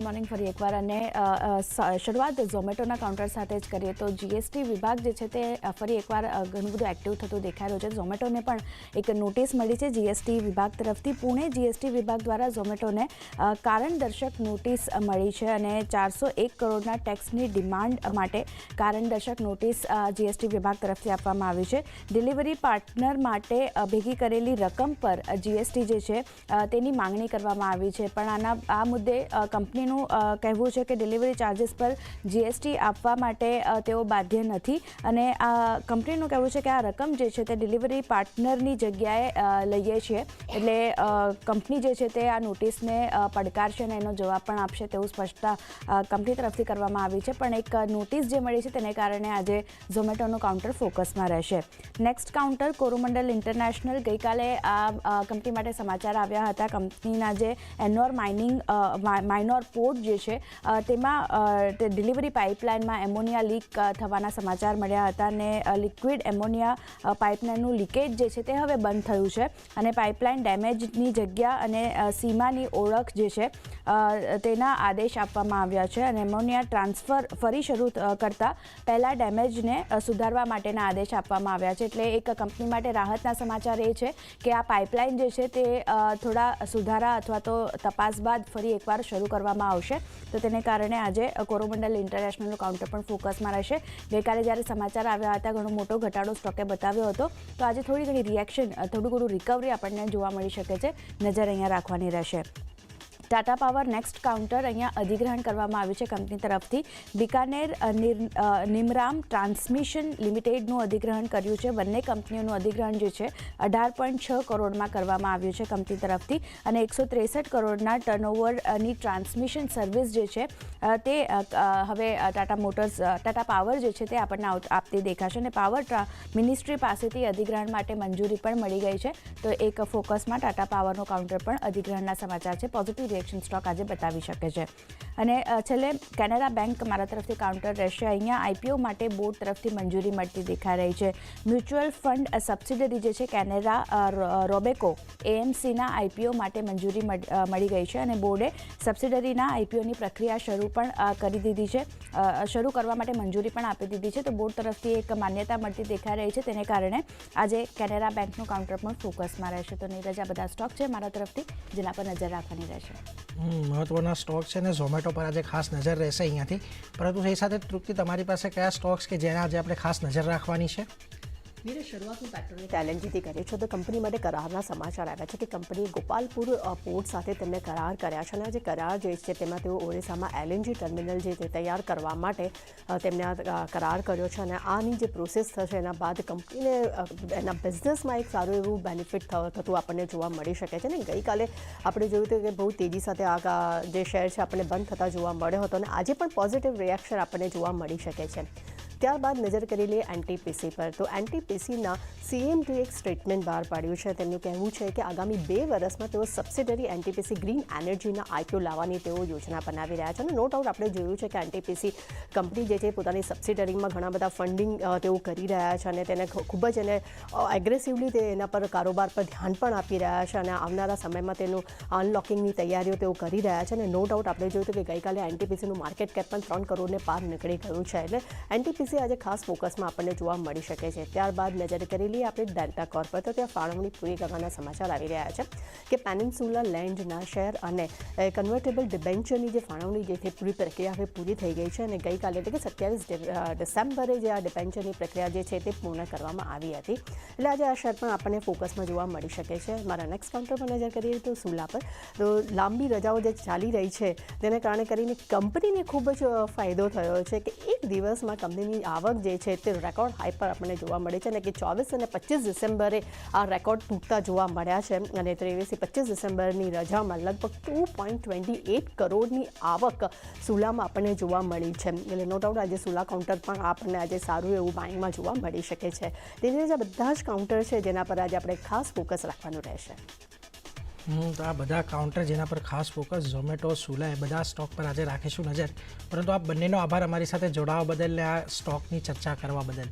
Morning ફરી એકવાર અને શરૂઆત ઝોમેટોના કાઉન્ટર સાથે જ કરીએ તો જીએસટી વિભાગ જે છે તે ફરી એકવાર ઘણું બધું એક્ટિવ થતું દેખાઈ રહ્યું છે. ઝોમેટોને પણ એક નોટિસ મળી છે જીએસટી વિભાગ તરફથી. પુણે જીએસટી વિભાગ દ્વારા ઝોમેટોને કારણદર્શક નોટિસ મળી છે અને 401 કરોડના ટેક્સની ડિમાન્ડ માટે કારણદર્શક નોટિસ જીએસટી વિભાગ તરફથી આપવામાં આવી છે. ડિલિવરી પાર્ટનર માટે ભેગી કરેલી રકમ પર જીએસટી જે છે તેની માંગણી કરવામાં આવી છે, પણ આ મુદ્દે કંપની કહેવું છે કે ડિલિવરી ચાર્જીસ પર જીએસટી આપવા માટે તેઓ બાધ્ય નથી અને આ કંપનીનું કહેવું છે કે આ રકમ જે છે તે ડિલિવરી પાર્ટનરની જગ્યાએ લઈએ છીએ, એટલે કંપની જે છે તે આ નોટિસને પડકારશે અને એનો જવાબ પણ આપશે તેવું સ્પષ્ટતા કંપની તરફથી કરવામાં આવી છે. પણ એક નોટિસ જે મળી છે તેને કારણે આજે ઝોમેટોનું કાઉન્ટર ફોકસમાં રહેશે. Next counter Coromandel international. ગઈકાલે આ કંપની માટે સમાચાર આવ્યા હતા. કંપનીના જે એનોર માઇનોર પોર્ટ જે છે તેમાં ડિલિવરી પાઇપલાઇનમાં એમોનિયા લીક થવાના સમાચાર મળ્યા હતા અને લિક્વિડ એમોનિયા પાઇપલાઇનનું લીકેજ જે છે તે હવે બંધ થયું છે અને પાઇપલાઇન ડેમેજની જગ્યા અને સીમાની ઓળખ જે છે તેના આદેશ આપવામાં આવ્યા છે અને એમોનિયા ટ્રાન્સફર ફરી શરૂ કરતાં પહેલાં ડેમેજને સુધારવા માટેના આદેશ આપવામાં આવ્યા છે. એટલે એક કંપની માટે રાહતના સમાચાર એ છે કે આ પાઇપલાઇન જે છે તે થોડા સુધારા અથવા તો તપાસ બાદ ફરી એકવાર શરૂ કરવામાં આવશે, તો તેને કારણે આજે કોરોમંડલ ઇન્ટરનેશનલનું કાઉન્ટર પણ ફોકસમાં રહેશે. ગઈકાલે જ્યારે સમાચાર આવ્યા હતા ઘણો મોટો ઘટાડો સ્ટોકે બતાવ્યો હતો, તો આજે થોડી ઘણી રિએક્શન, થોડું ઘણું રિકવરી આપણને જોવા મળી શકે છે. નજર અહીંયા રાખવાની રહેશે. Tata power next counter. અહીંયા અધિગ્રહણ કરવામાં આવ્યું છે કંપની તરફથી. બિકાનેર નિમરામ ટ્રાન્સમિશન લિમિટેડનું અધિગ્રહણ કર્યું છે. બંને કંપનીઓનું અધિગ્રહણ જે છે 18.6 કરોડમાં કરવામાં આવ્યું છે કંપની તરફથી અને 163 કરોડના ટર્નઓવરની ટ્રાન્સમિશન સર્વિસ જે છે તે હવે ટાટા પાવર જે છે તે આપણને આપતી દેખાશે અને પાવર મિનિસ્ટ્રી પાસેથી અધિગ્રહણ માટે મંજૂરી પણ મળી ગઈ છે, તો એક ફોકસમાં ટાટા પાવરનો કાઉન્ટર પણ અધિગ્રહણના સમાચાર છે. પોઝિટિવ રિએક્શન સ્ટોક આજે બતાવી શકે છે. અને છેલ્લે કેનેરા બેંક મારા તરફથી કાઉન્ટર રહેશે. અહીંયા આઈપીઓ માટે બોર્ડ તરફથી મંજૂરી મળતી દેખાઈ રહી છે. મ્યુચ્યુઅલ ફંડ સબસિડરી જે છે કેનેરા રોબેકો એએમસીના આઈપીઓ માટે મંજૂરી મળી ગઈ છે અને બોર્ડે સબસિડરીના આઈપીઓની પ્રક્રિયા શરૂ પણ કરી દીધી છે, શરૂ કરવા માટે મંજૂરી પણ આપી દીધી છે, તો બોર્ડ તરફથી એક માન્યતા મળતી દેખાઈ રહી છે. તેને કારણે આજે કેનેરા બેંકનું કાઉન્ટર પણ ફોકસમાં રહેશે. તો નીરજ, આ બધા સ્ટોક છે મારા તરફથી જેના પર નજર રાખવાની રહેશે. મહત્વના સ્ટોક છે ને ઝોમેટો પર આજે ખાસ નજર રહેશે અહીંયાથી. પરંતુ એ સાથે તૃપ્તિ, તમારી પાસે કયા સ્ટોક્સ કે જેના આજે આપણે ખાસ નજર રાખવાની છે? મેરે શરૂઆતનું પેટ્રોલિંગ એલએનજીથી કરીએ છીએ, તો કંપની માટે કરારના સમાચાર આવ્યા છે કે કંપનીએ ગોપાલપુર પોર્ટ સાથે તેમને કરાર કર્યા છે અને આ જે કરાર જે છે તેમાં તેઓ ઓડિશામાં એલએનજી ટર્મિનલ જે તે તૈયાર કરવા માટે તેમને આ કરાર કર્યો છે અને આની જે પ્રોસેસ થશે એના બાદ કંપનીને એના બિઝનેસમાં એક સારું એવું બેનિફિટ થતું આપણને જોવા મળી શકે છે. ને ગઈકાલે આપણે જોયું હતું કે બહુ તેજી સાથે આ જે શેર છે આપણને બંધ થતા જોવા મળ્યો હતો અને આજે પણ પોઝિટિવ રિએક્શન આપણને જોવા મળી શકે છે. ત્યારબાદ નજર કરી લઈએ એનટીપીસી પર. તો એનટીપીસીના સીએમડી એક સ્ટેટમેન્ટ બહાર પાડ્યું છે. તેમનું કહેવું છે કે આગામી 2 વર્ષમાં તેઓ સબસિડરી એનટીપીસી ગ્રીન એનર્જીના આઈપીઓ લાવવાની તેઓ યોજના બનાવી રહ્યા છે અને નો ડાઉટ આપણે જોયું છે કે એનટીપીસી કંપની જે છે પોતાની સબસિડરીમાં ઘણા બધા ફંડિંગ તેઓ કરી રહ્યા છે અને તેને ખૂબ જ એને એગ્રેસિવલી તે એના પર કારોબાર પર ધ્યાન પણ આપી રહ્યા છે અને આવનારા સમયમાં તેનું અનલોકિંગની તૈયારીઓ તેઓ કરી રહ્યા છે અને નો ડાઉટ આપણે જોયું હતું કે ગઈકાલે એનટીપીસીનું માર્કેટ કેપ પણ 3 કરોડને પાર નીકળી ગયું છે, એટલે એનટીપીસી આજે ખાસ ફોકસમાં આપણને જોવા મળી શકે છે. ત્યારબાદ નજર કરી લઈએ આપણે ડેલ્ટા કોર્પ પર. તો ત્યાં ફાળવણી પૂરી કરવાના સમાચાર આવી રહ્યા છે કે પેનિન્સુલા લેન્ડના શેર અને કન્વર્ટેબલ ડિબેન્ચરની જે ફાળવણી જે છે પૂરી પ્રક્રિયા હવે પૂરી થઈ ગઈ છે અને ગઈકાલે એટલે કે 27 ડિસેમ્બરે જે આ ડિબેન્ચરની પ્રક્રિયા જે છે તે પૂર્ણ કરવામાં આવી હતી, એટલે આજે આ શેર પણ આપણને ફોકસમાં જોવા મળી શકે છે. મારા નેક્સ્ટ કાઉન્ટર પર નજર કરીએ તો સુલા પર. તો લાંબી રજાઓ જે ચાલી રહી છે તેને કારણે કરીને કંપનીને ખૂબ જ ફાયદો થયો છે કે એક દિવસમાં કંપનીની આવક જે છે તે રેકોર્ડ હાઈ પર આપણને જોવા મળે છે અને કે 24 અને 25 ડિસેમ્બરે આ રેકોર્ડ તૂટતા જોવા મળ્યા છે અને 23 થી 25 ડિસેમ્બરની રજામાં લગભગ 2.28 કરોડની આવક સુલામાં આપણને જોવા મળી છે. એટલે નો ડાઉટ આજે સુલા કાઉન્ટર પણ આપણને આજે સારું એવું બાઇંગમાં જોવા મળી શકે છે. તેથી આ બધા જ કાઉન્ટર છે જેના પર આજે આપણે ખાસ ફોકસ રાખવાનું રહેશે. તો આ બધા કાઉન્ટર જેના પર ખાસ ફોકસ ઝોમેટો, સુલા, એ બધા સ્ટોક પર આજે રાખીશું નજર. પરંતુ આપ બંનેનો આભાર અમારી સાથે જોડાવા બદલ, આ સ્ટોકની ચર્ચા કરવા બદલ.